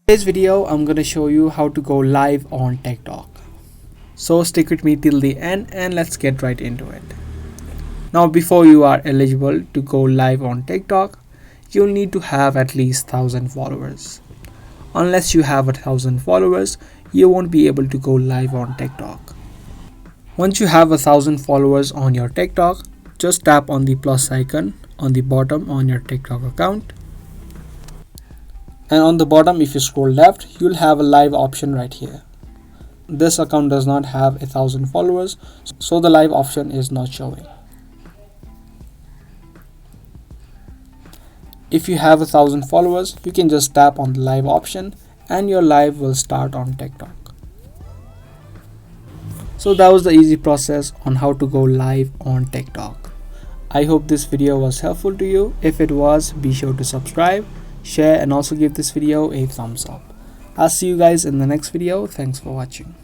Today's video, I'm gonna show you how to go live on TikTok. So stick with me till the end and let's get right into it. Now, before you are eligible to go live on TikTok, you'll need to have at least 1,000 followers. Unless you have 1,000 followers, you won't be able to go live on TikTok. Once you have 1,000 followers on your TikTok, just tap on the plus icon on the bottom on your TikTok account. And on the bottom, if you scroll left, you'll have a live option right here. This account does not have 1,000 followers, so the live option is not showing. If you have 1,000 followers, you can just tap on the live option and your live will start on TikTok. So that was the easy process on how to go live on TikTok. I hope this video was helpful to you. If it was, be sure to subscribe, share, and also give this video a thumbs up. I'll see you guys in the next video. Thanks for watching.